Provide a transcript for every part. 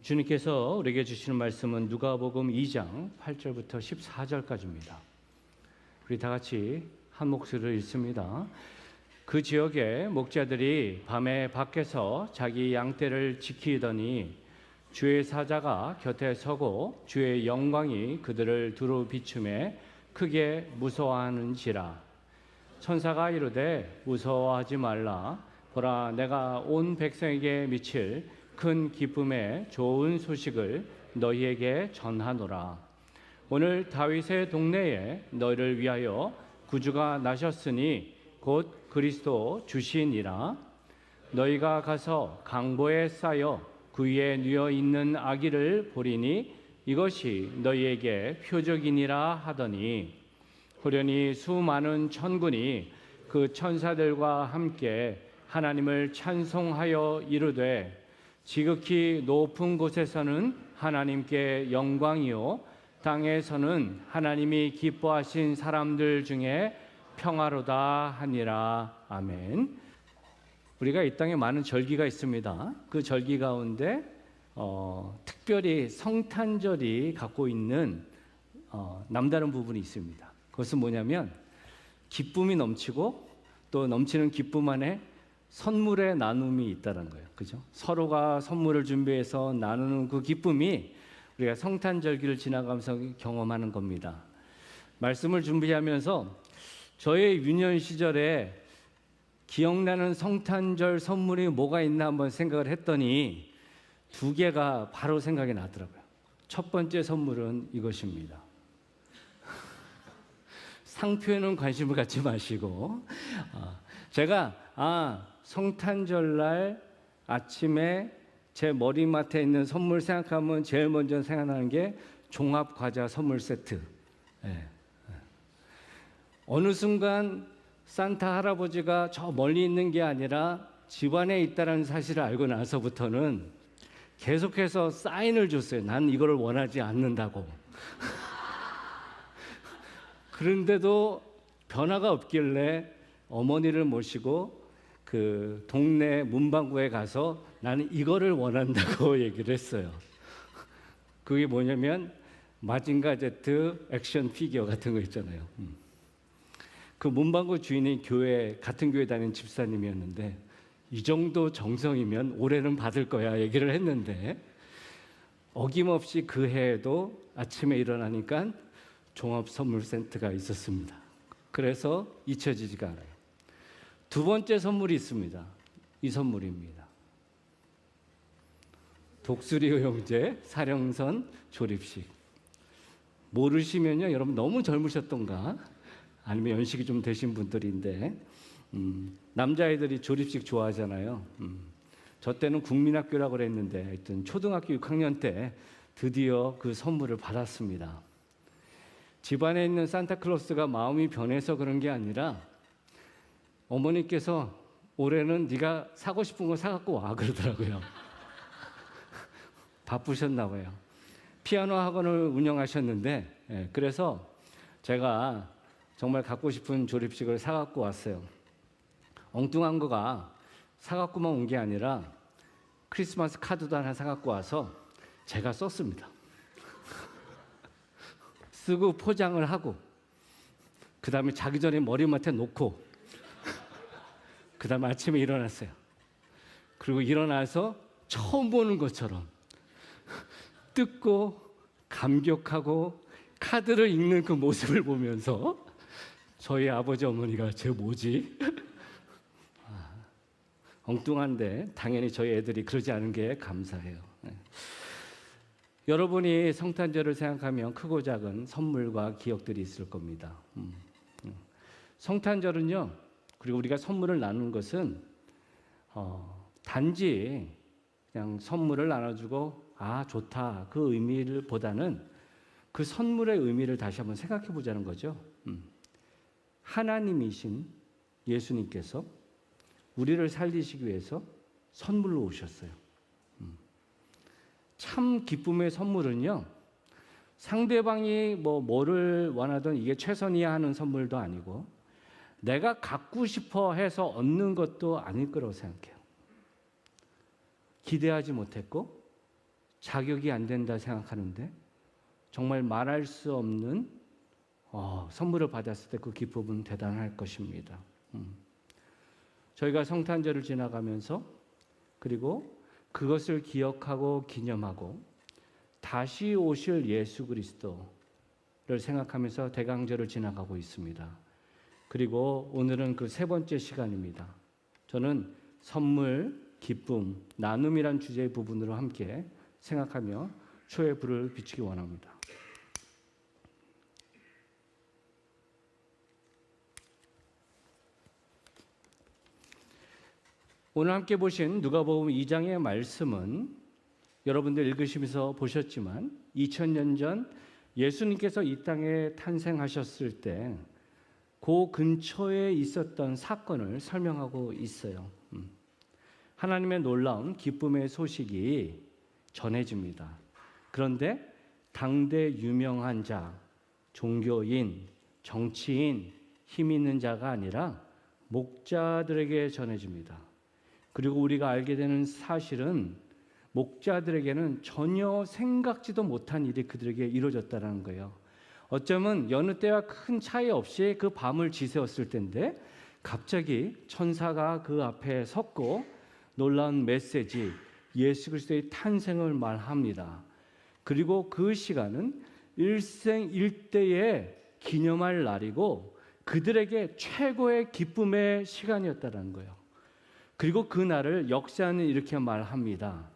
주님께서 우리에게 주시는 말씀은 누가복음 2장 8절부터 14절까지입니다. 우리 다 같이 한 목소리로 읽습니다. 그 지역의 목자들이 밤에 밖에서 자기 양떼를 지키더니 주의 사자가 곁에 서고 주의 영광이 그들을 두루 비추매 크게 무서워하는지라. 천사가 이르되 무서워하지 말라. 보라, 내가 온 백성에게 미칠 큰 기쁨의 좋은 소식을 너희에게 전하노라. 오늘 다윗의 동네에 너희를 위하여 구주가 나셨으니 곧 그리스도 주시니라. 너희가 가서 강보에 쌓여 그 위에 누워 있는 아기를 보리니 이것이 너희에게 표적이니라 하더니, 호련히 수많은 천군이 그 천사들과 함께 하나님을 찬송하여 이르되, 지극히 높은 곳에서는 하나님께 영광이요 땅에서는 하나님이 기뻐하신 사람들 중에 평화로다 하니라. 아멘. 우리가 이 땅에 많은 절기가 있습니다. 그 절기 가운데 특별히 성탄절이 갖고 있는 남다른 부분이 있습니다. 그것은 뭐냐면 기쁨이 넘치고 또 넘치는 기쁨 안에 선물의 나눔이 있다는 거예요. 그죠? 서로가 선물을 준비해서 나누는 그 기쁨이 우리가 성탄절기를 지나가면서 경험하는 겁니다. 말씀을 준비하면서 저의 유년 시절에 기억나는 성탄절 선물이 뭐가 있나 한번 생각을 했더니 두 개가 바로 생각이 나더라고요. 첫 번째 선물은 이것입니다. 상표에는 관심을 갖지 마시고, 제가 성탄절날 아침에 제 머리맡에 있는 선물 생각하면 제일 먼저 생각나는 게 종합과자 선물 세트. 어느 순간 산타 할아버지가 저 멀리 있는 게 아니라 집안에 있다는 사실을 알고 나서부터는 계속해서 사인을 줬어요. 난 이걸 원하지 않는다고. 그런데도 변화가 없길래 어머니를 모시고 그 동네 문방구에 가서 나는 이거를 원한다고 얘기를 했어요. 그게 뭐냐면 마징가 제트 액션 피규어 같은 거 있잖아요. 그 문방구 주인이 같은 교회 다니는 집사님이었는데, 이 정도 정성이면 올해는 받을 거야 얘기를 했는데, 어김없이 그 해에도 아침에 일어나니까 종합 선물 센터가 있었습니다. 그래서 잊혀지지가 않아요. 두 번째 선물이 있습니다. 이 선물입니다. 독수리 형제 사령선 조립식. 모르시면요, 여러분 너무 젊으셨던가 아니면 연식이 좀 되신 분들인데, 남자애들이 조립식 좋아하잖아요. 저 때는 국민학교라고 그랬는데 하여튼 초등학교 6학년 때 드디어 그 선물을 받았습니다. 집안에 있는 산타클로스가 마음이 변해서 그런 게 아니라 어머니께서 올해는 네가 사고 싶은 거 사갖고 와 그러더라고요. 바쁘셨나 봐요. 피아노 학원을 운영하셨는데, 그래서 제가 정말 갖고 싶은 조립식을 사갖고 왔어요. 엉뚱한 거가 사갖고만 온 게 아니라 크리스마스 카드도 하나 사갖고 와서 제가 썼습니다. 쓰고 포장을 하고, 그 다음에 자기 전에 머리맡에 놓고, 그 다음에 아침에 일어났어요. 그리고 일어나서 처음 보는 것처럼 뜯고 감격하고 카드를 읽는 그 모습을 보면서 저희 아버지 어머니가 쟤 뭐지? 엉뚱한데 당연히 저희 애들이 그러지 않은 게 감사해요. 여러분이 성탄절을 생각하면 크고 작은 선물과 기억들이 있을 겁니다. 성탄절은요, 그리고 우리가 선물을 나누는 것은 단지 그냥 선물을 나눠주고 좋다 그 의미를 보다는 그 선물의 의미를 다시 한번 생각해 보자는 거죠. 하나님이신 예수님께서 우리를 살리시기 위해서 선물로 오셨어요. 참 기쁨의 선물은요, 상대방이 뭐를 원하든 이게 최선이야 하는 선물도 아니고 내가 갖고 싶어 해서 얻는 것도 아닐 거라고 생각해요. 기대하지 못했고 자격이 안 된다 생각하는데 정말 말할 수 없는 선물을 받았을 때 그 기쁨은 대단할 것입니다. 저희가 성탄절을 지나가면서 그리고 그것을 기억하고 기념하고 다시 오실 예수 그리스도를 생각하면서 대강절을 지나가고 있습니다. 그리고 오늘은 그 세 번째 시간입니다. 저는 선물, 기쁨, 나눔이란 주제의 부분으로 함께 생각하며 초의 불을 비추기 원합니다. 오늘 함께 보신 누가복음 2장의 말씀은 여러분들 읽으시면서 보셨지만 2000년 전 예수님께서 이 땅에 탄생하셨을 때 그 근처에 있었던 사건을 설명하고 있어요. 하나님의 놀라운 기쁨의 소식이 전해집니다. 그런데 당대 유명한 자, 종교인, 정치인, 힘 있는 자가 아니라 목자들에게 전해집니다. 그리고 우리가 알게 되는 사실은 목자들에게는 전혀 생각지도 못한 일이 그들에게 이루어졌다는 거예요. 어쩌면 여느 때와 큰 차이 없이 그 밤을 지새웠을 텐데 갑자기 천사가 그 앞에 섰고 놀라운 메시지, 예수 그리스도의 탄생을 말합니다. 그리고 그 시간은 일생일대의 기념할 날이고 그들에게 최고의 기쁨의 시간이었다는 거예요. 그리고 그 날을 역사는 이렇게 말합니다.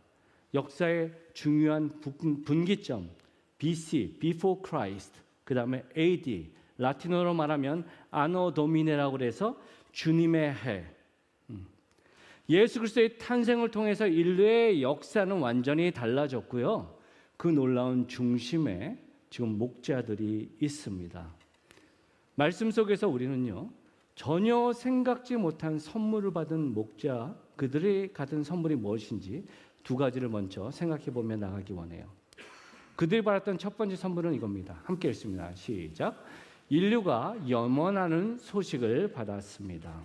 역사의 중요한 분기점, BC, Before Christ, 그 다음에 AD, 라틴어로 말하면 아노 도미네라고 해서 주님의 해. 예수 그리스도의 탄생을 통해서 인류의 역사는 완전히 달라졌고요. 그 놀라운 중심에 지금 목자들이 있습니다. 말씀 속에서 우리는요, 전혀 생각지 못한 선물을 받은 목자, 그들이 받은 선물이 무엇인지 두 가지를 먼저 생각해 보며 나가기 원해요. 그들이 받았던 첫 번째 선물은 이겁니다. 함께 읽습니다. 시작. 인류가 염원하는 소식을 받았습니다.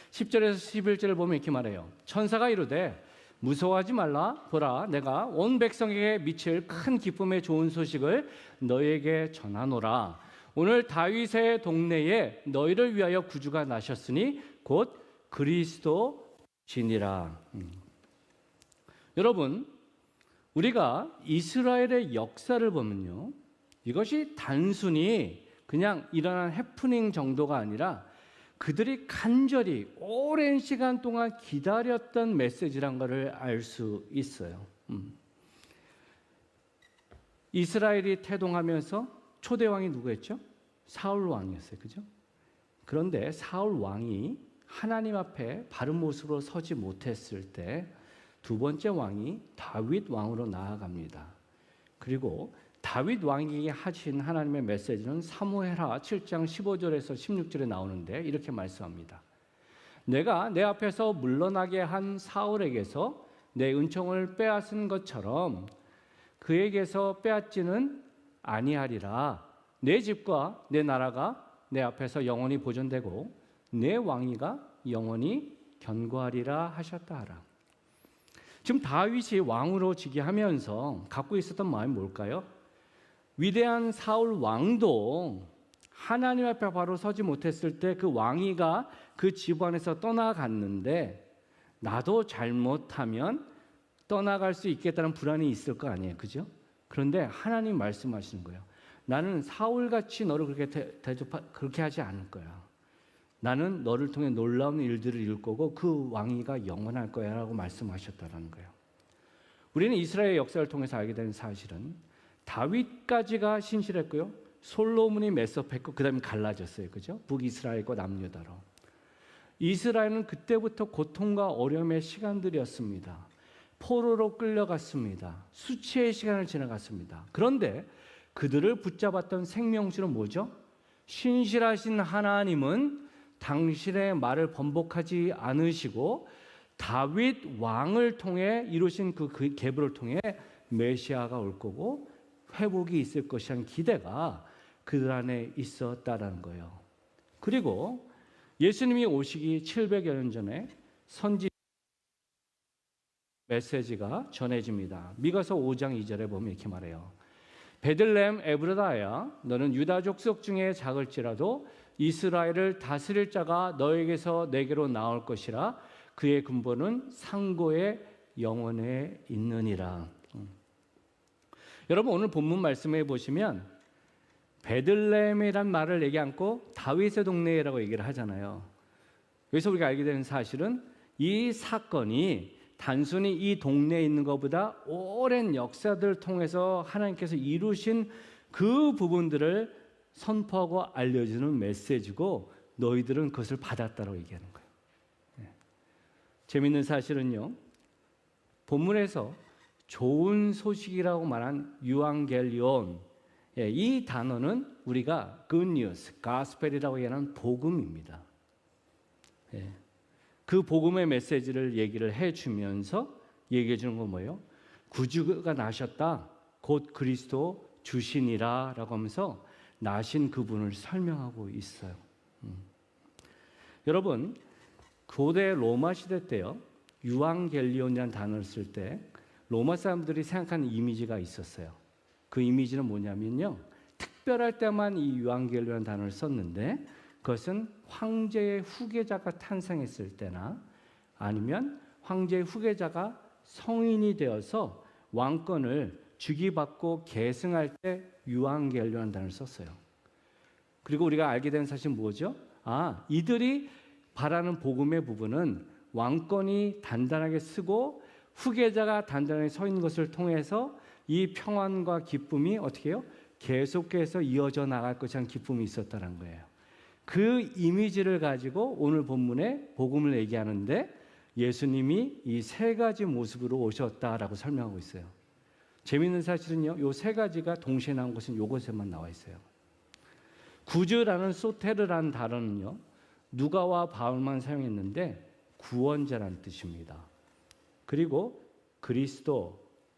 10절에서 11절을 보면 이렇게 말해요. 천사가 이르되 무서워하지 말라. 보라, 내가 온 백성에게 미칠 큰 기쁨의 좋은 소식을 너희에게 전하노라. 오늘 다윗의 동네에 너희를 위하여 구주가 나셨으니 곧 그리스도시니라. 여러분, 우리가 이스라엘의 역사를 보면요, 이것이 단순히 그냥 일어난 해프닝 정도가 아니라 그들이 간절히 오랜 시간 동안 기다렸던 메시지란 것을 알 수 있어요. 이스라엘이 태동하면서 초대왕이 누구였죠? 사울 왕이었어요. 그죠? 그런데 사울 왕이 하나님 앞에 바른 모습으로 서지 못했을 때 두 번째 왕이 다윗 왕으로 나아갑니다. 그리고 다윗 왕에게 하신 하나님의 메시지는 사무엘하 7장 15절에서 16절에 나오는데 이렇게 말씀합니다. 내가 내 앞에서 물러나게 한 사울에게서 내 은총을 빼앗은 것처럼 그에게서 빼앗지는 아니하리라. 내 집과 내 나라가 내 앞에서 영원히 보존되고 내 왕위가 영원히 견고하리라 하셨다 하라. 지금 다윗이 왕으로 즉위하면서 갖고 있었던 마음이 뭘까요? 위대한 사울 왕도 하나님 앞에 바로 서지 못했을 때 그 왕위가 그 집안에서 떠나갔는데 나도 잘못하면 떠나갈 수 있겠다는 불안이 있을 거 아니에요. 그죠? 그런데 하나님 말씀하시는 거예요. 나는 사울같이 너를 그렇게 하지 않을 거야. 나는 너를 통해 놀라운 일들을 이룰 거고 그 왕위가 영원할 거야 라고 말씀하셨다는 거예요. 우리는 이스라엘 역사를 통해서 알게 된 사실은 다윗까지가 신실했고요. 솔로몬이 메서했고 그 다음에 갈라졌어요. 그죠? 북이스라엘과 남유다로. 이스라엘은 그때부터 고통과 어려움의 시간들이었습니다. 포로로 끌려갔습니다. 수치의 시간을 지나갔습니다. 그런데 그들을 붙잡았던 생명수는 뭐죠? 신실하신 하나님은 당신의 말을 번복하지 않으시고 다윗 왕을 통해 이루신 그 계보를 통해 메시아가 올 거고 회복이 있을 것이라는 기대가 그들 안에 있었다라는 거예요. 그리고 예수님이 오시기 700여 년 전에 선지 메시지가 전해집니다. 미가서 5장 2절에 보면 이렇게 말해요. 베들레헴 에브라다야, 너는 유다 족속 중에 작을지라도 이스라엘을 다스릴 자가 너에게서 내게로 나올 것이라. 그의 근본은 상고의 영원에 있느니라. 여러분, 오늘 본문 말씀에 보시면 베들레헴이란 말을 얘기 않고 다윗의 동네라고 얘기를 하잖아요. 여기서 우리가 알게 되는 사실은 이 사건이 단순히 이 동네에 있는 것보다 오랜 역사들을 통해서 하나님께서 이루신 그 부분들을 선포하고 알려주는 메시지고, 너희들은 그것을 받았다라고 얘기하는 거예요. 재미있는 사실은요, 본문에서 좋은 소식이라고 말한 유앙겔리온, 이 단어는 우리가 good news, gospel이라고 얘기하는 복음입니다. 그 복음의 메시지를 얘기를 해주면서 얘기해 주는 건 뭐예요? 구주가 나셨다, 곧 그리스도 주시니라 라고 하면서 나신 그분을 설명하고 있어요. 여러분, 고대 로마 시대 때요, 유앙겔리온이라는 단어를 쓸 때 로마 사람들이 생각하는 이미지가 있었어요. 그 이미지는 뭐냐면요, 특별할 때만 이 유앙겔리온이라는 단어를 썼는데, 그것은 황제의 후계자가 탄생했을 때나 아니면 황제의 후계자가 성인이 되어서 왕권을 주기받고 계승할 때 유앙겔리온이라는 단어를 썼어요. 그리고 우리가 알게 된 사실은 뭐죠? 이들이 바라는 복음의 부분은 왕권이 단단하게 쓰고 후계자가 단단하게 서 있는 것을 통해서 이 평안과 기쁨이 어떻게 해요? 계속해서 이어져 나갈 것이라는 기쁨이 있었다는 거예요. 그 이미지를 가지고 오늘 본문에 복음을 얘기하는데 예수님이 이 세 가지 모습으로 오셨다라고 설명하고 있어요. 재미있는 사실은요, 이 세 가지가 동시에 나온 것은 이곳에만 나와 있어요. 구주라는 소테르라는 단어는요, 누가와 바울만 사용했는데 구원자라는 뜻입니다. 그리고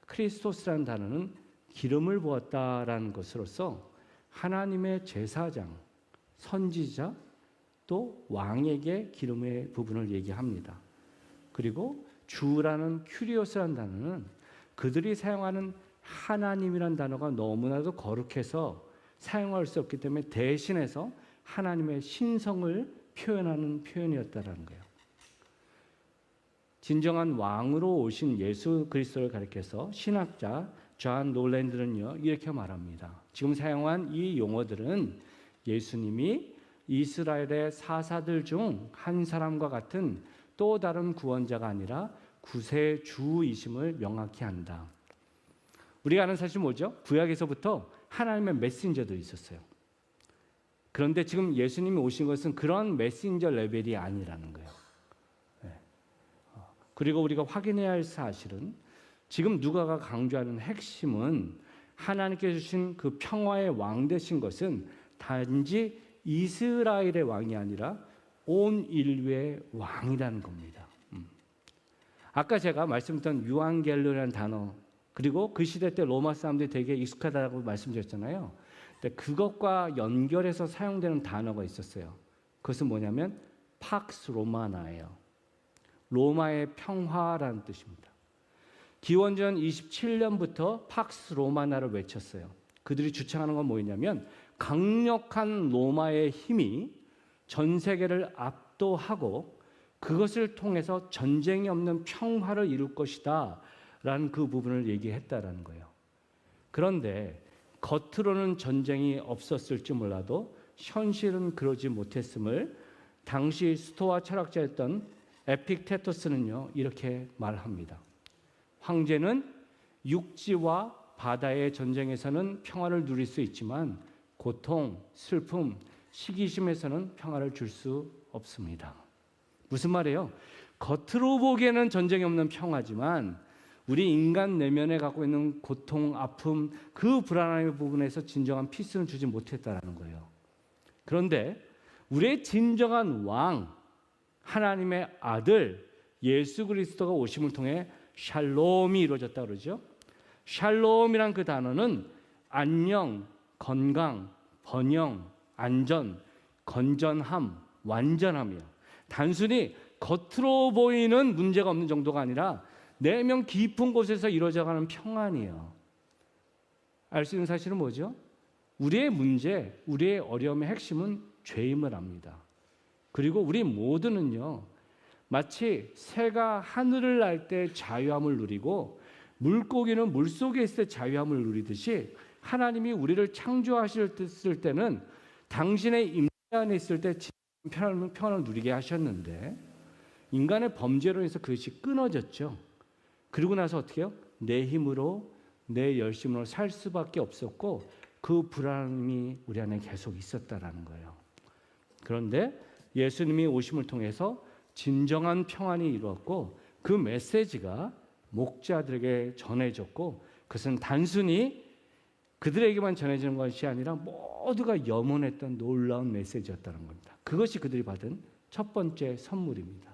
크리스토스라는 단어는 기름을 부었다라는 것으로서 하나님의 제사장, 선지자, 또 왕에게 기름의 부분을 얘기합니다. 그리고 주라는 큐리오스라는 단어는 그들이 사용하는 하나님이라는 단어가 너무나도 거룩해서 사용할 수 없기 때문에 대신해서 하나님의 신성을 표현하는 표현이었다라는 거예요. 진정한 왕으로 오신 예수 그리스도를 가리켜서 신학자 존 놀랜드는요, 이렇게 말합니다. 지금 사용한 이 용어들은 예수님이 이스라엘의 사사들 중 한 사람과 같은 또 다른 구원자가 아니라 구세주이심을 명확히 한다. 우리가 아는 사실 뭐죠? 구약에서부터 하나님의 메신저들이 있었어요. 그런데 지금 예수님이 오신 것은 그런 메신저 레벨이 아니라는 거예요. 그리고 우리가 확인해야 할 사실은 지금 누가가 강조하는 핵심은 하나님께서 주신 그 평화의 왕 되신 것은 단지 이스라엘의 왕이 아니라 온 인류의 왕이라는 겁니다. 아까 제가 말씀드렸던 유앙겔리온이라는 단어, 그리고 그 시대 때 로마 사람들이 되게 익숙하다고 말씀드렸잖아요. 근데 그것과 연결해서 사용되는 단어가 있었어요. 그것은 뭐냐면 팍스 로마나예요. 로마의 평화라는 뜻입니다. 기원전 27년부터 팍스 로마나를 외쳤어요. 그들이 주창하는 건 뭐냐면 강력한 로마의 힘이 전 세계를 압도하고 그것을 통해서 전쟁이 없는 평화를 이룰 것이다 라는 그 부분을 얘기했다라는 거예요. 그런데 겉으로는 전쟁이 없었을지 몰라도 현실은 그러지 못했음을 당시 스토아 철학자였던 에픽테토스는요, 이렇게 말합니다. 황제는 육지와 바다의 전쟁에서는 평화를 누릴 수 있지만 고통, 슬픔, 시기심에서는 평화를 줄 수 없습니다. 무슨 말이에요? 겉으로 보기에는 전쟁이 없는 평화지만 우리 인간 내면에 갖고 있는 고통, 아픔, 그 불안함의 부분에서 진정한 피스는 주지 못했다는 거예요. 그런데 우리의 진정한 왕, 하나님의 아들 예수 그리스도가 오심을 통해 샬롬이 이루어졌다 그러죠. 샬롬이란 그 단어는 안녕, 건강, 번영, 안전, 건전함, 완전함이에요. 단순히 겉으로 보이는 문제가 없는 정도가 아니라 내면 깊은 곳에서 이루어져가는 평안이에요. 알 수 있는 사실은 뭐죠? 우리의 문제, 우리의 어려움의 핵심은 죄임을 압니다. 그리고 우리 모두는요, 마치 새가 하늘을 날 때 자유함을 누리고 물고기는 물속에 있을 때 자유함을 누리듯이 하나님이 우리를 창조하실 때는 당신의 임재 안에 있을 때 평안을 누리게 하셨는데 인간의 범죄로 인해서 그것이 끊어졌죠. 그리고 나서 어떻게 해요? 내 힘으로 내 열심으로 살 수밖에 없었고 그 불안함이 우리 안에 계속 있었다라는 거예요. 그런데 예수님이 오심을 통해서 진정한 평안이 이루었고 그 메시지가 목자들에게 전해졌고 그것은 단순히 그들에게만 전해지는 것이 아니라 모두가 염원했던 놀라운 메시지였다는 겁니다. 그것이 그들이 받은 첫 번째 선물입니다.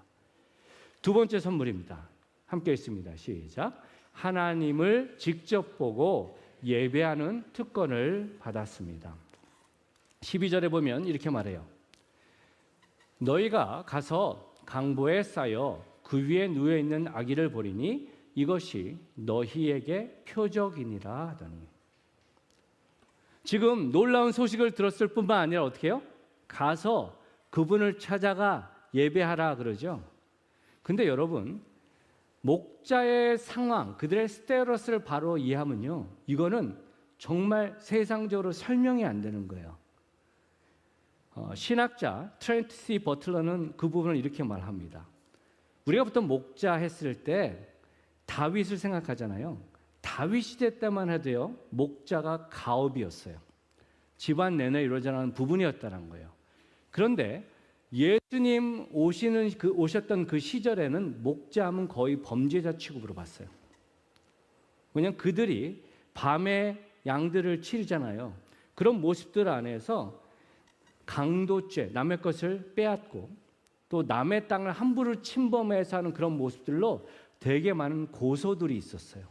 두 번째 선물입니다. 함께 읽습니다. 시작. 하나님을 직접 보고 예배하는 특권을 받았습니다. 12절에 보면 이렇게 말해요. 너희가 가서 강보에 쌓여 그 위에 누워있는 아기를 보리니 이것이 너희에게 표적이니라 하더니 지금 놀라운 소식을 들었을 뿐만 아니라 어떻게 해요? 가서 그분을 찾아가 예배하라 그러죠. 근데 여러분 목자의 상황, 그들의 스테러스를 바로 이해하면요, 이거는 정말 세상적으로 설명이 안 되는 거예요. 신학자 트렌트 C. 버틀러는 그 부분을 이렇게 말합니다. 우리가 보통 목자 했을 때 다윗을 생각하잖아요. 다윗 시대 때만 해도요, 목자가 가업이었어요. 집안 내내 이루어지는 부분이었다는 거예요. 그런데 예수님 오셨던 그 시절에는 목자함은 거의 범죄자 취급으로 봤어요. 왜냐하면 그들이 밤에 양들을 치르잖아요. 그런 모습들 안에서 강도죄, 남의 것을 빼앗고 또 남의 땅을 함부로 침범해서 하는 그런 모습들로 되게 많은 고소들이 있었어요.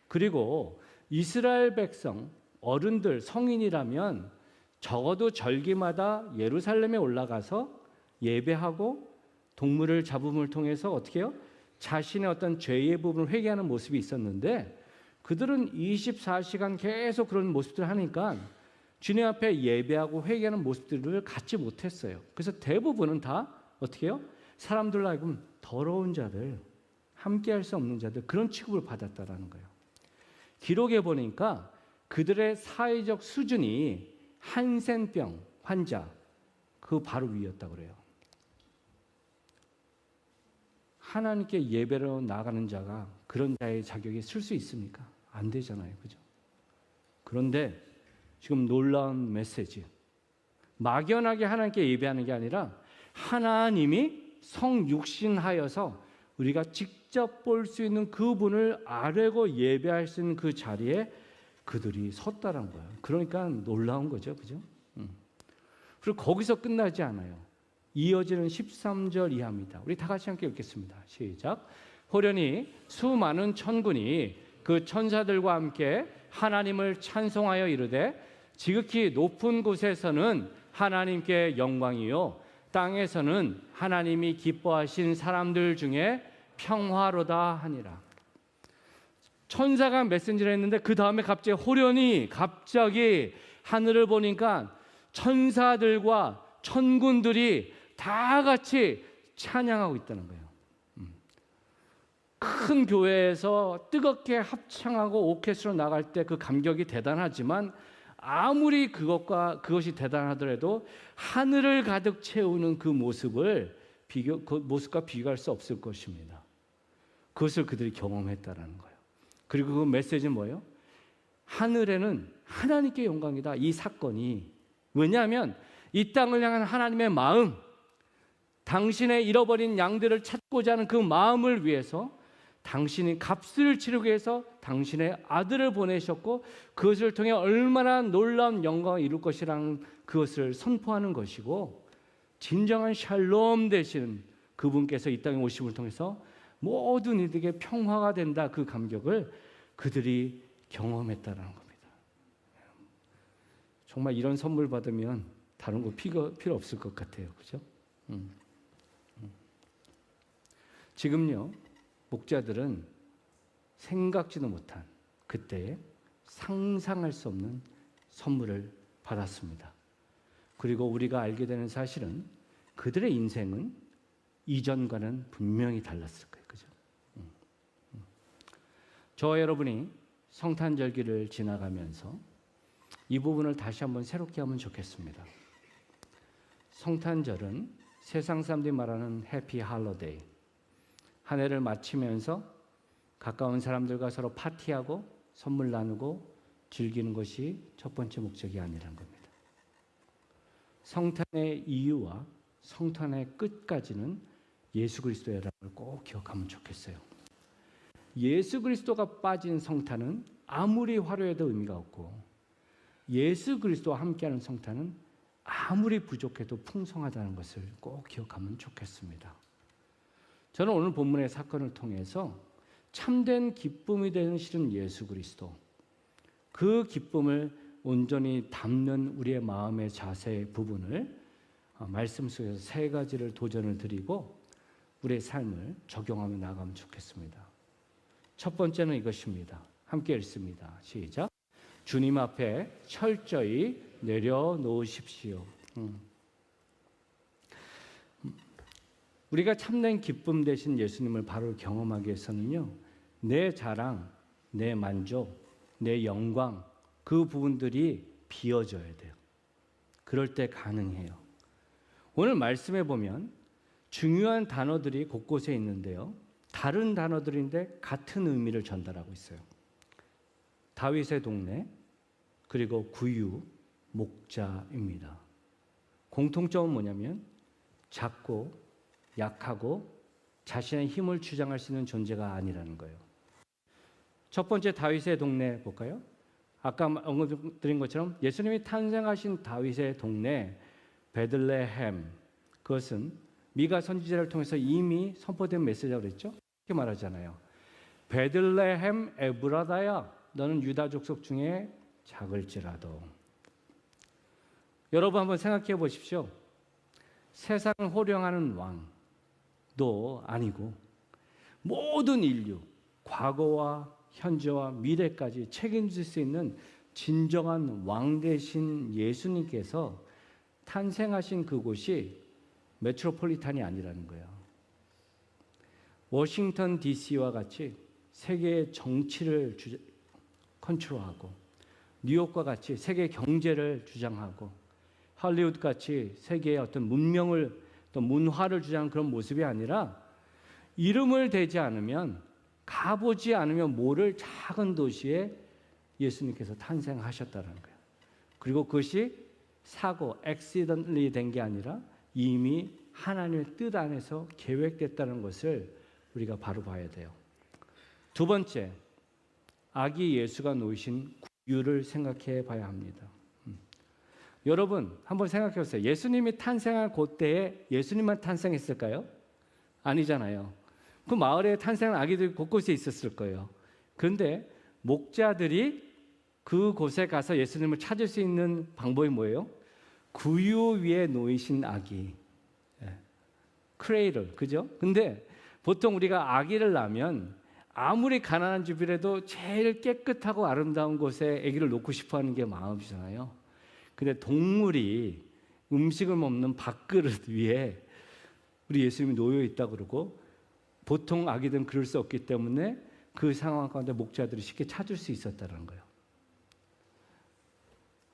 그리고 이스라엘 백성, 어른들, 성인이라면 적어도 절기마다 예루살렘에 올라가서 예배하고 동물을 잡음을 통해서 어떻게 해요? 자신의 어떤 죄의 부분을 회개하는 모습이 있었는데 그들은 24시간 계속 그런 모습들을 하니까 주님 앞에 예배하고 회개하는 모습들을 갖지 못했어요. 그래서 대부분은 다 어떻게 해요? 사람들로 하여금 더러운 자들, 함께할 수 없는 자들, 그런 취급을 받았다라는 거예요. 기록에 보니까 그들의 사회적 수준이 한센병 환자 그 바로 위였다고 그래요. 하나님께 예배로 나가는 자가 그런 자의 자격이 있을 수 있습니까? 안 되잖아요. 그죠? 그런데 지금 놀라운 메시지, 막연하게 하나님께 예배하는 게 아니라 하나님이 성육신하여서 우리가 직접 볼 수 있는 그분을 아뢰고 예배할 수 있는 그 자리에 그들이 섰다는 거예요. 그러니까 놀라운 거죠. 그죠? 그리고 거기서 끝나지 않아요. 이어지는 13절 이하입니다. 우리 다 같이 함께 읽겠습니다. 시작. 호련히 수많은 천군이 그 천사들과 함께 하나님을 찬송하여 이르되 지극히 높은 곳에서는 하나님께 영광이요 땅에서는 하나님이 기뻐하신 사람들 중에 평화로다 하니라. 천사가 메신저를 했는데 그 다음에 갑자기 호련히 갑자기 하늘을 보니까 천사들과 천군들이 다 같이 찬양하고 있다는 거예요. 큰 교회에서 뜨겁게 합창하고 오케스트라 나갈 때 그 감격이 대단하지만 아무리 그것이 대단하더라도 하늘을 가득 채우는 그 모습과 비교할 수 없을 것입니다. 그것을 그들이 경험했다라는 거예요. 그리고 그 메시지는 뭐예요? 하늘에는 하나님께 영광이다. 이 사건이 왜냐하면 이 땅을 향한 하나님의 마음, 당신의 잃어버린 양들을 찾고자 하는 그 마음을 위해서 당신이 값을 치르기 위해서 당신의 아들을 보내셨고 그것을 통해 얼마나 놀라운 영광을 이룰 것이라는 그것을 선포하는 것이고 진정한 샬롬 되신 그분께서 이 땅에 오심을 통해서 모든 이들에게 평화가 된다. 그 감격을 그들이 경험했다는 겁니다. 정말 이런 선물 받으면 다른 거 필요 없을 것 같아요. 그죠? 지금요 목자들은 생각지도 못한 그때에 상상할 수 없는 선물을 받았습니다. 그리고 우리가 알게 되는 사실은 그들의 인생은 이전과는 분명히 달랐을 거예요. 그죠? 저와 여러분이 성탄절기를 지나가면서 이 부분을 다시 한번 새롭게 하면 좋겠습니다. 성탄절은 세상 사람들이 말하는 해피 할러데이, 한 해를 마치면서 가까운 사람들과 서로 파티하고 선물 나누고 즐기는 것이 첫 번째 목적이 아니라는 겁니다. 성탄의 이유와 성탄의 끝까지는 예수 그리스도라는 걸 꼭 기억하면 좋겠어요. 예수 그리스도가 빠진 성탄은 아무리 화려해도 의미가 없고, 예수 그리스도와 함께하는 성탄은 아무리 부족해도 풍성하다는 것을 꼭 기억하면 좋겠습니다. 저는 오늘 본문의 사건을 통해서 참된 기쁨이 되는 실은 예수 그리스도, 그 기쁨을 온전히 담는 우리의 마음의 자세 부분을 말씀 속에서 세 가지를 도전을 드리고 우리의 삶을 적용하며 나가면 좋겠습니다. 첫 번째는 이것입니다. 함께 읽습니다. 시작. 주님 앞에 철저히 내려놓으십시오. 우리가 참된 기쁨 되신 예수님을 바로 경험하기 위해서는요, 내 자랑, 내 만족, 내 영광, 그 부분들이 비워져야 돼요. 그럴 때 가능해요. 오늘 말씀에 보면 중요한 단어들이 곳곳에 있는데요, 다른 단어들인데 같은 의미를 전달하고 있어요. 다윗의 동네, 그리고 구유, 목자입니다. 공통점은 뭐냐면 작고 약하고 자신의 힘을 주장할 수 있는 존재가 아니라는 거예요. 첫 번째 다윗의 동네 볼까요? 아까 언급드린 것처럼 예수님이 탄생하신 다윗의 동네 베들레헴, 그것은 미가 선지자를 통해서 이미 선포된 메시지라고 그랬죠. 이렇게 말하잖아요. 베들레헴 에브라다야, 너는 유다 족속 중에 작을지라도. 여러분 한번 생각해 보십시오. 세상을 호령하는 왕도 아니고 모든 인류, 과거와 현재와 미래까지 책임질 수 있는 진정한 왕 되신 예수님께서 탄생하신 그곳이 메트로폴리탄이 아니라는 거예요. 워싱턴 DC와 같이 세계의 정치를 컨트롤하고, 뉴욕과 같이 세계 경제를 주장하고, 할리우드 같이 세계의 어떤 문명을, 또 문화를 주장하는 그런 모습이 아니라 이름을 대지 않으면, 가보지 않으면 모를 작은 도시에 예수님께서 탄생하셨다는 거예요. 그리고 그것이 사고, 액시던트리 된 게 아니라 이미 하나님의 뜻 안에서 계획됐다는 것을 우리가 바로 봐야 돼요. 두 번째, 아기 예수가 놓으신 구유를 생각해 봐야 합니다. 여러분 한번 생각해 보세요. 예수님이 탄생한 그때에 예수님만 탄생했을까요? 아니잖아요. 그 마을에 탄생한 아기들이 곳곳에 있었을 거예요. 그런데 목자들이 그곳에 가서 예수님을 찾을 수 있는 방법이 뭐예요? 구유 위에 놓이신 아기, 크레이럴, 그죠? 근데 보통 우리가 아기를 낳으면 아무리 가난한 집이라도 제일 깨끗하고 아름다운 곳에 아기를 놓고 싶어하는 게 마음이잖아요. 근데 동물이 음식을 먹는 밥그릇 위에 우리 예수님이 놓여 있다고 그러고, 보통 아기들은 그럴 수 없기 때문에 그 상황 가운데 목자들이 쉽게 찾을 수 있었다는 거예요.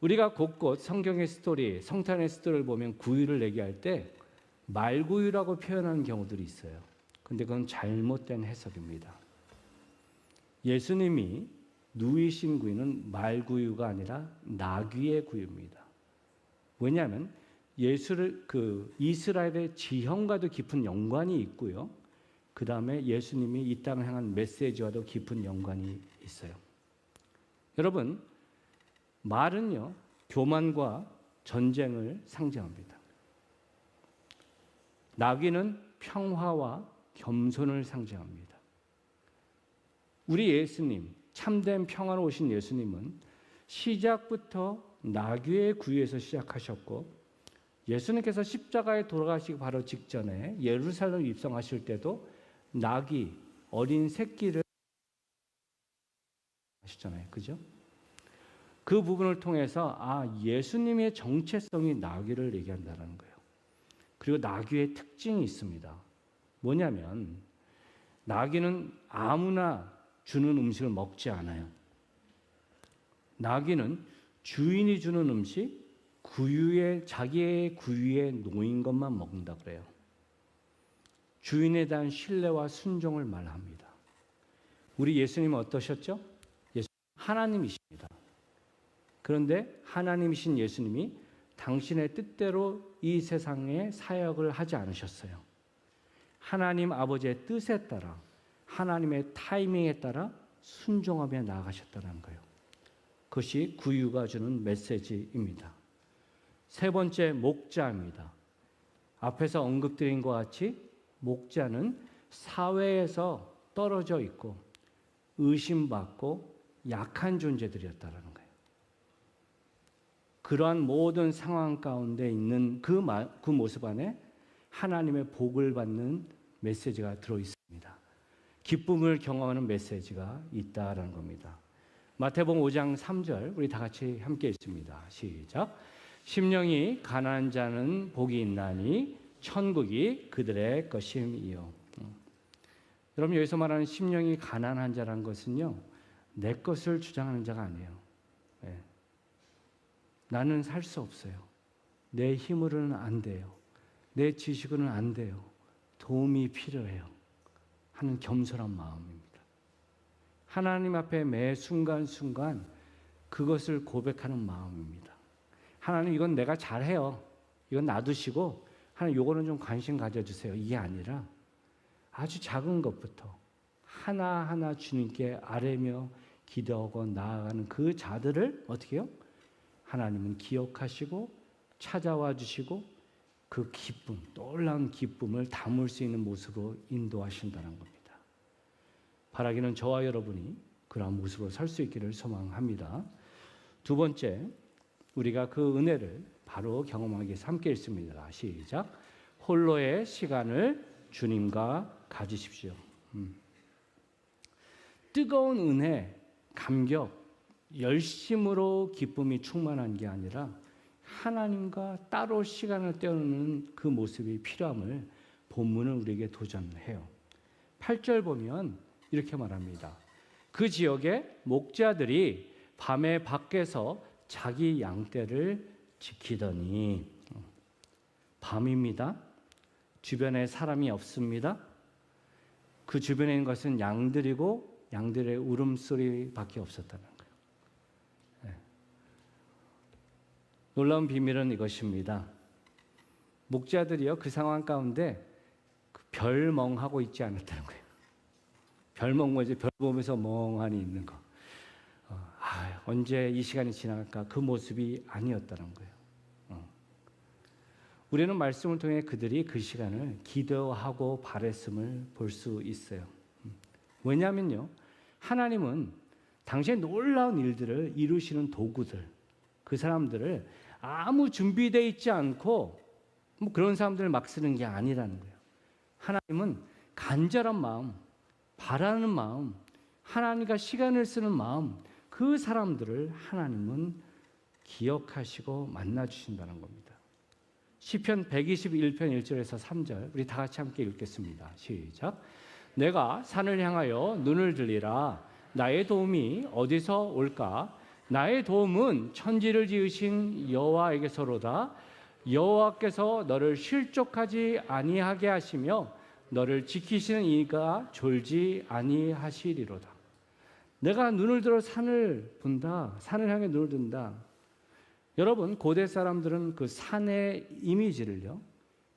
우리가 곳곳 성경의 스토리, 성탄의 스토리를 보면 구유를 얘기할 때 말구유라고 표현하는 경우들이 있어요. 근데 그건 잘못된 해석입니다. 예수님이 누이신 구유는 말구유가 아니라 나귀의 구유입니다. 왜냐하면 이스라엘의 지형과도 깊은 연관이 있고요. 그 다음에 예수님이 이 땅을 향한 메시지와도 깊은 연관이 있어요. 여러분, 말은요, 교만과 전쟁을 상징합니다. 나귀는 평화와 겸손을 상징합니다. 우리 예수님, 참된 평화로 오신 예수님은 시작부터 나귀의 구유에서 시작하셨고, 예수님께서 십자가에 돌아가시기 바로 직전에 예루살렘 입성하실 때도 나귀, 어린 새끼를 하시잖아요. 그죠? 그 부분을 통해서 예수님의 정체성이 나귀를 얘기한다는 거예요. 그리고 나귀의 특징이 있습니다. 뭐냐면 나귀는 아무나 주는 음식을 먹지 않아요. 나귀는 주인이 주는 음식, 자기의 구유에 놓인 것만 먹는다 그래요. 주인에 대한 신뢰와 순종을 말합니다. 우리 예수님은 어떠셨죠? 예수님 하나님이십니다. 그런데 하나님이신 예수님이 당신의 뜻대로 이 세상에 사역을 하지 않으셨어요. 하나님 아버지의 뜻에 따라, 하나님의 타이밍에 따라 순종하며 나아가셨다는 거예요. 그것이 구유가 주는 메시지입니다. 세 번째, 목자입니다. 앞에서 언급드린 것 같이 목자는 사회에서 떨어져 있고 의심받고 약한 존재들이었다는 거예요. 그러한 모든 상황 가운데 있는 그 모습 안에 하나님의 복을 받는 메시지가 들어있습니다. 기쁨을 경험하는 메시지가 있다라는 겁니다. 마태복음 5장 3절 우리 다 같이 함께 읽습니다. 시작. 심령이 가난한 자는 복이 있나니 천국이 그들의 것임이요. 여러분 여기서 말하는 심령이 가난한 자란 것은요, 내 것을 주장하는 자가 아니에요. 네. 나는 살 수 없어요. 내 힘으로는 안 돼요. 내 지식으로는 안 돼요. 도움이 필요해요. 하는 겸손한 마음입니다. 하나님 앞에 매 순간순간 그것을 고백하는 마음입니다. 하나님 이건 내가 잘해요. 이건 놔두시고 하나님 요거는 좀 관심 가져주세요. 이게 아니라 아주 작은 것부터 하나하나 주님께 아뢰며 기도하고 나아가는 그 자들을 어떻게 해요? 하나님은 기억하시고 찾아와 주시고 그 기쁨, 놀라운 기쁨을 담을 수 있는 모습으로 인도하신다는 겁니다. 바라기는 저와 여러분이 그러한 모습으로 살 수 있기를 소망합니다. 두 번째, 우리가 그 은혜를 바로 경험하기 위해서 함께 읽습니다. 시작. 홀로의 시간을 주님과 가지십시오. 뜨거운 은혜, 감격, 열심으로 기쁨이 충만한 게 아니라 하나님과 따로 시간을 때우는 그 모습이 필요함을 본문은 우리에게 도전해요. 8절 보면 이렇게 말합니다. 그 지역의 목자들이 밤에 밖에서 자기 양떼를 지키더니, 밤입니다. 주변에 사람이 없습니다. 그 주변에 있는 것은 양들이고 양들의 울음소리밖에 없었다는 거예요. 네. 놀라운 비밀은 이것입니다. 목자들이요, 그 상황 가운데 별멍하고 있지 않았다는 거예요. 별멍 뭐지? 별 보면서 멍하니 있는 거. 언제 이 시간이 지나갈까? 그 모습이 아니었다는 거예요. 우리는 말씀을 통해 그들이 그 시간을 기도하고 바랬음을 볼 수 있어요. 왜냐하면요, 하나님은 당신의 놀라운 일들을 이루시는 도구들, 그 사람들을 아무 준비되어 있지 않고 그런 사람들을 막 쓰는 게 아니라는 거예요. 하나님은 간절한 마음, 바라는 마음, 하나님과 시간을 쓰는 마음, 그 사람들을 하나님은 기억하시고 만나주신다는 겁니다. 시편 121편 1절에서 3절 우리 다 같이 함께 읽겠습니다. 시작. 내가 산을 향하여 눈을 들리라. 나의 도움이 어디서 올까? 나의 도움은 천지를 지으신 여호와에게서로다. 여호와께서 너를 실족하지 아니하게 하시며 너를 지키시는 이가 졸지 아니하시리로다. 내가 눈을 들어 산을 본다. 산을 향해 눈을 든다. 여러분, 고대 사람들은 그 산의 이미지를요,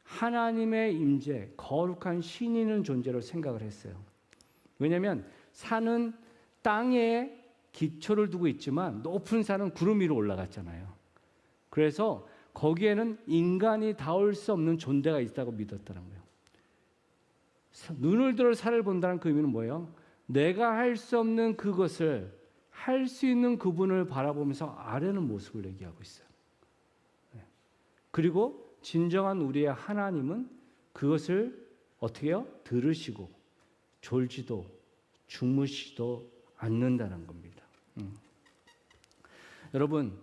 하나님의 임재, 거룩한 신이 있는 존재로 생각을 했어요. 왜냐하면 산은 땅에 기초를 두고 있지만 높은 산은 구름 위로 올라갔잖아요. 그래서 거기에는 인간이 닿을 수 없는 존재가 있다고 믿었다는 거예요. 눈을 들어 산을 본다는 그 의미는 뭐예요? 내가 할 수 없는 그것을 할 수 있는 그분을 바라보면서 아뢰는 모습을 얘기하고 있어요. 그리고 진정한 우리의 하나님은 그것을 어떻게 해요? 들으시고 졸지도 주무시도 않는다는 겁니다. 여러분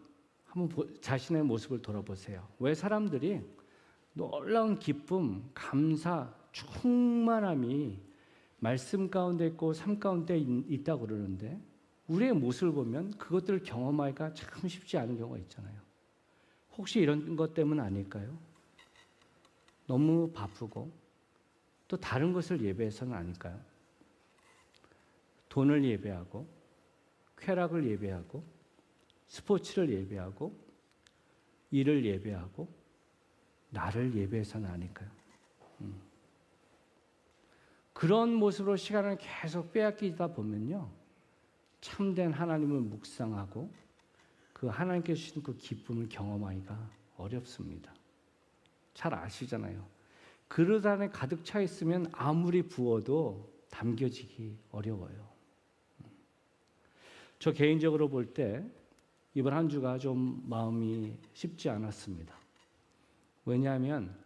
한번 자신의 모습을 돌아보세요. 왜 사람들이 놀라운 기쁨, 감사, 충만함이 말씀 가운데 있고 삶 가운데 있다고 그러는데 우리의 모습을 보면 그것들을 경험하기가 참 쉽지 않은 경우가 있잖아요. 혹시 이런 것 때문 아닐까요? 너무 바쁘고 또 다른 것을 예배해서는 아닐까요? 돈을 예배하고 쾌락을 예배하고 스포츠를 예배하고 일을 예배하고 나를 예배해서는 아닐까요? 그런 모습으로 시간을 계속 빼앗기다 보면요, 참된 하나님을 묵상하고 그 하나님께서 주신 그 기쁨을 경험하기가 어렵습니다. 잘 아시잖아요. 그릇 안에 가득 차 있으면 아무리 부어도 담겨지기 어려워요. 저 개인적으로 볼 때 이번 한 주가 좀 마음이 쉽지 않았습니다. 왜냐하면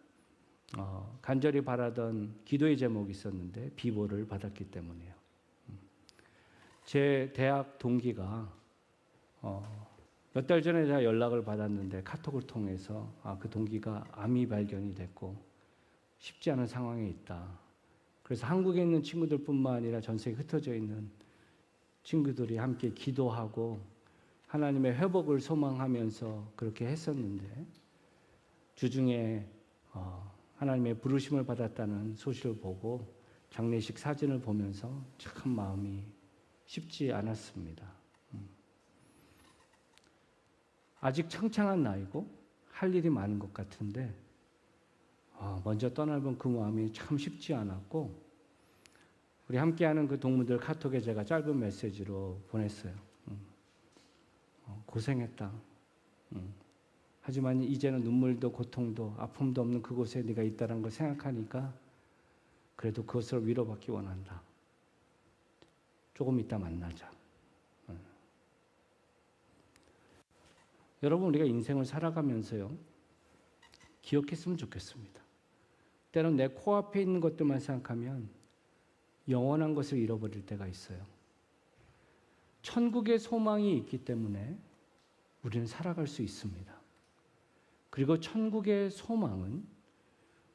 간절히 바라던 기도의 제목이 있었는데 비보를 받았기 때문이에요. 제 대학 동기가 몇 달 전에 제가 연락을 받았는데 카톡을 통해서 그 동기가 암이 발견이 됐고 쉽지 않은 상황에 있다. 그래서 한국에 있는 친구들뿐만 아니라 전 세계에 흩어져 있는 친구들이 함께 기도하고 하나님의 회복을 소망하면서 그렇게 했었는데 주중에 하나님의 부르심을 받았다는 소식을 보고 장례식 사진을 보면서 참 마음이 쉽지 않았습니다. 아직 창창한 나이고 할 일이 많은 것 같은데 먼저 떠나본 그 마음이 참 쉽지 않았고 우리 함께하는 그 동무들 카톡에 제가 짧은 메시지로 보냈어요. 고생했다. 하지만 이제는 눈물도 고통도 아픔도 없는 그곳에 네가 있다는 걸 생각하니까 그래도 그것을 위로받기 원한다. 조금 이따 만나자. 여러분 우리가 인생을 살아가면서요 기억했으면 좋겠습니다. 때론 내 코앞에 있는 것들만 생각하면 영원한 것을 잃어버릴 때가 있어요. 천국의 소망이 있기 때문에 우리는 살아갈 수 있습니다. 그리고 천국의 소망은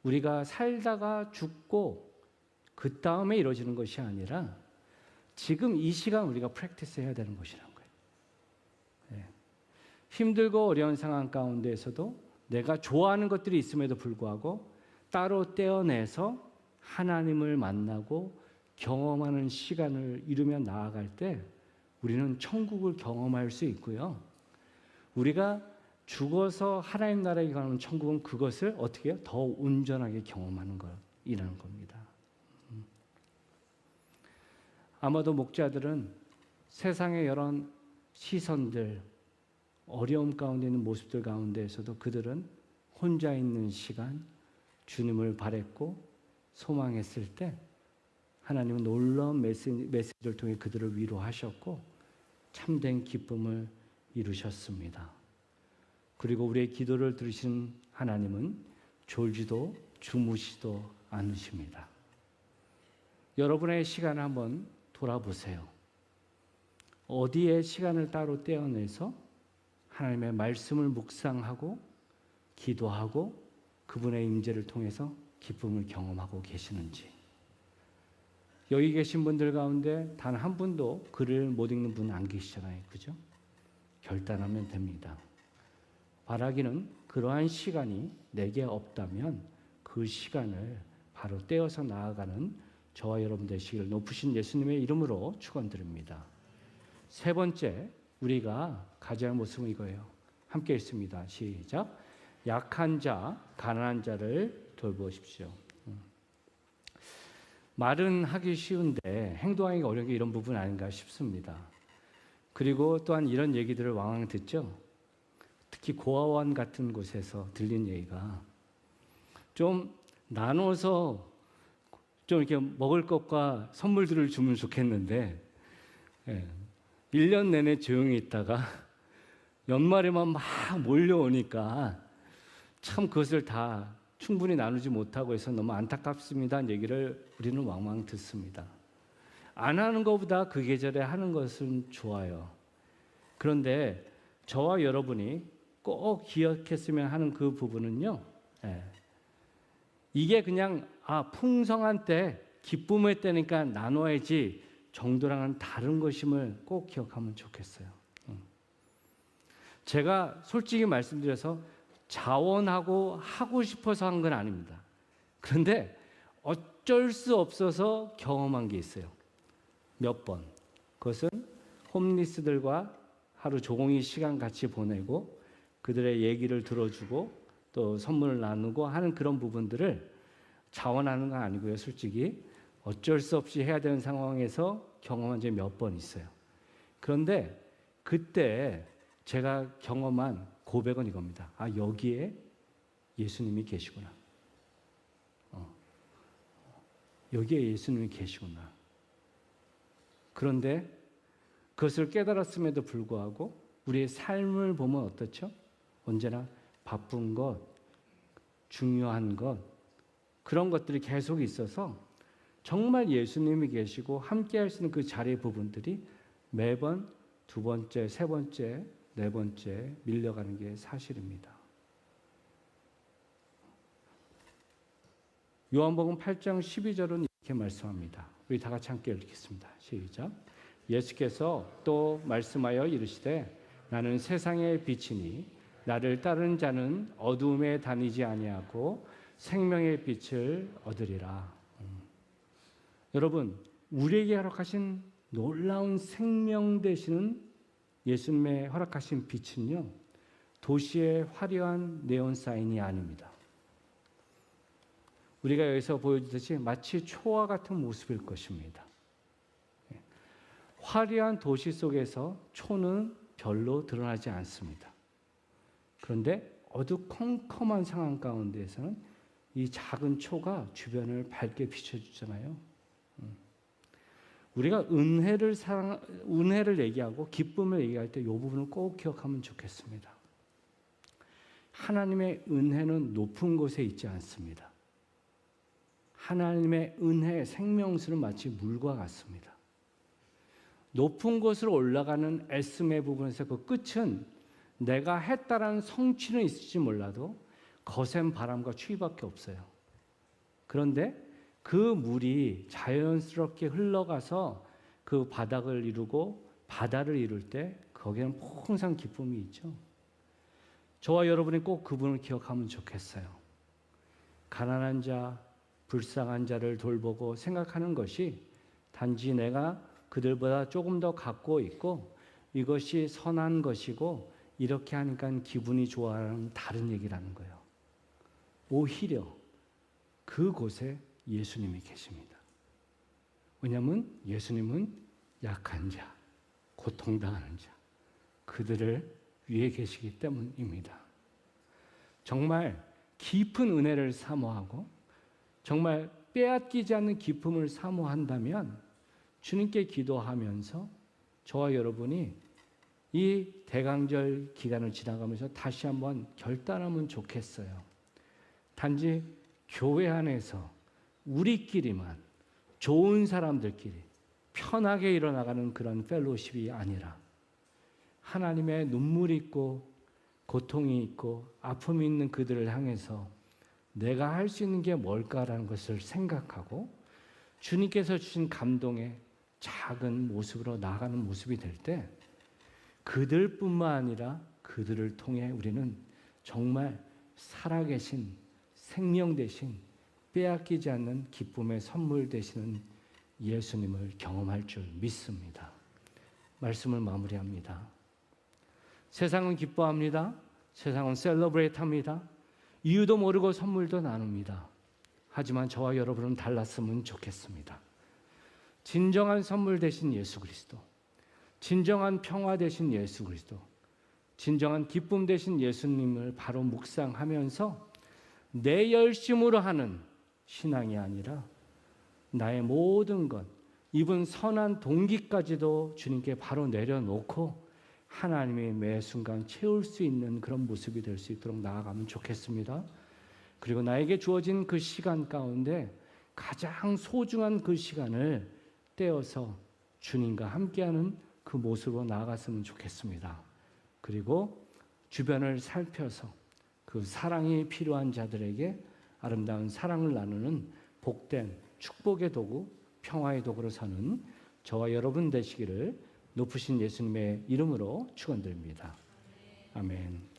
우리가 살다가 죽고 그 다음에 이루어지는 것이 아니라 지금 이 시간 우리가 프랙티스 해야 되는 것이라는 거예요. 네. 힘들고 어려운 상황 가운데에서도 내가 좋아하는 것들이 있음에도 불구하고 따로 떼어내서 하나님을 만나고 경험하는 시간을 이루며 나아갈 때 우리는 천국을 경험할 수 있고요. 우리가 죽어서 하나님 나라에 가는 천국은 그것을 어떻게 해요? 더 온전하게 경험하는 것이라는 겁니다. 아마도 목자들은 세상의 여러 시선들, 어려움 가운데 있는 모습들 가운데에서도 그들은 혼자 있는 시간, 주님을 바랬고 소망했을 때 하나님은 놀라운 메시지를 통해 그들을 위로하셨고 참된 기쁨을 이루셨습니다. 그리고 우리의 기도를 들으신 하나님은 졸지도 주무시도 않으십니다. 여러분의 시간을 한번 돌아보세요. 어디에 시간을 따로 떼어내서 하나님의 말씀을 묵상하고 기도하고 그분의 임재를 통해서 기쁨을 경험하고 계시는지. 여기 계신 분들 가운데 단 한 분도 글을 못 읽는 분 안 계시잖아요. 그죠? 결단하면 됩니다. 바라기는 그러한 시간이 내게 없다면 그 시간을 바로 떼어서 나아가는 저와 여러분 되시기를 높으신 예수님의 이름으로 축원드립니다. 세 번째 우리가 가져야 할 모습은 이거예요. 함께 읽습니다. 시작. 약한 자, 가난한 자를 돌보십시오. 말은 하기 쉬운데 행동하기 어려운 게 이런 부분 아닌가 싶습니다. 그리고 또한 이런 얘기들을 왕왕 듣죠. 특히 고아원 같은 곳에서 들린 얘기가 좀 나눠서 좀 이렇게 먹을 것과 선물들을 주면 좋겠는데 1년 내내 조용히 있다가 연말에만 막 몰려오니까 참 그것을 다 충분히 나누지 못하고 해서 너무 안타깝습니다. 얘기를 우리는 왕왕 듣습니다. 안 하는 것보다 그 계절에 하는 것은 좋아요. 그런데 저와 여러분이 꼭 기억했으면 하는 그 부분은요. 예. 이게 그냥 풍성한 때, 기쁨의 때니까 나눠야지 정도랑은 다른 것임을 꼭 기억하면 좋겠어요. 제가 솔직히 말씀드려서 자원하고 하고 싶어서 한 건 아닙니다. 그런데 어쩔 수 없어서 경험한 게 있어요. 몇 번. 그것은 홈리스들과 하루 종일 시간 같이 보내고 그들의 얘기를 들어주고 또 선물을 나누고 하는 그런 부분들을 자원하는 건 아니고요. 솔직히 어쩔 수 없이 해야 되는 상황에서 경험한 적이 몇 번 있어요. 그런데 그때 제가 경험한 고백은 이겁니다. 여기에 예수님이 계시구나. 여기에 예수님이 계시구나. 그런데 그것을 깨달았음에도 불구하고 우리의 삶을 보면 어떻죠? 언제나 바쁜 것, 중요한 것, 그런 것들이 계속 있어서 정말 예수님이 계시고 함께 할 수 있는 그 자리의 부분들이 매번 두 번째, 세 번째, 네 번째 밀려가는 게 사실입니다. 요한복음 8장 12절은 이렇게 말씀합니다. 우리 다 같이 함께 읽겠습니다. 시작. 예수께서 또 말씀하여 이르시되 나는 세상의 빛이니 나를 따르는 자는 어두움에 다니지 아니하고 생명의 빛을 얻으리라. 여러분, 우리에게 허락하신 놀라운 생명 되시는 예수님의 허락하신 빛은요, 도시의 화려한 네온 사인이 아닙니다. 우리가 여기서 보여주듯이 마치 초와 같은 모습일 것입니다. 화려한 도시 속에서 초는 별로 드러나지 않습니다. 그런데 어두컴컴한 상황 가운데에서는 이 작은 초가 주변을 밝게 비춰주잖아요. 우리가 은혜를 얘기하고 기쁨을 얘기할 때 이 부분을 꼭 기억하면 좋겠습니다. 하나님의 은혜는 높은 곳에 있지 않습니다. 하나님의 은혜, 생명수는 마치 물과 같습니다. 높은 곳으로 올라가는 애씀의 부분에서 그 끝은 내가 했다라는 성취는 있을지 몰라도 거센 바람과 추위밖에 없어요. 그런데 그 물이 자연스럽게 흘러가서 그 바닥을 이루고 바다를 이룰 때 거기에는 풍성한 기쁨이 있죠. 저와 여러분이 꼭 그분을 기억하면 좋겠어요. 가난한 자, 불쌍한 자를 돌보고 생각하는 것이 단지 내가 그들보다 조금 더 갖고 있고 이것이 선한 것이고 이렇게 하니까 기분이 좋아하는 다른 얘기라는 거예요. 오히려 그곳에 예수님이 계십니다. 왜냐하면 예수님은 약한 자, 고통당하는 자, 그들을 위해 계시기 때문입니다. 정말 깊은 은혜를 사모하고 정말 빼앗기지 않는 기쁨을 사모한다면 주님께 기도하면서 저와 여러분이 이 대강절 기간을 지나가면서 다시 한번 결단하면 좋겠어요. 단지 교회 안에서 우리끼리만 좋은 사람들끼리 편하게 일어나가는 그런 펠로십이 아니라 하나님의 눈물이 있고 고통이 있고 아픔이 있는 그들을 향해서 내가 할 수 있는 게 뭘까라는 것을 생각하고 주님께서 주신 감동의 작은 모습으로 나아가는 모습이 될 때 그들뿐만 아니라 그들을 통해 우리는 정말 살아계신 생명 대신 빼앗기지 않는 기쁨의 선물 되시는 예수님을 경험할 줄 믿습니다. 말씀을 마무리합니다. 세상은 기뻐합니다. 세상은 셀러브레이트합니다. 이유도 모르고 선물도 나눕니다. 하지만 저와 여러분은 달랐으면 좋겠습니다. 진정한 선물 되신 예수 그리스도, 진정한 평화 되신 예수 그리스도, 진정한 기쁨 되신 예수님을 바로 묵상하면서 내 열심으로 하는 신앙이 아니라 나의 모든 것, 이분 선한 동기까지도 주님께 바로 내려놓고 하나님의 매 순간 채울 수 있는 그런 모습이 될 수 있도록 나아가면 좋겠습니다. 그리고 나에게 주어진 그 시간 가운데 가장 소중한 그 시간을 떼어서 주님과 함께하는 그 모습으로 나아갔으면 좋겠습니다. 그리고 주변을 살펴서 그 사랑이 필요한 자들에게 아름다운 사랑을 나누는 복된 축복의 도구, 평화의 도구로 사는 저와 여러분 되시기를 높으신 예수님의 이름으로 축원드립니다. 아멘.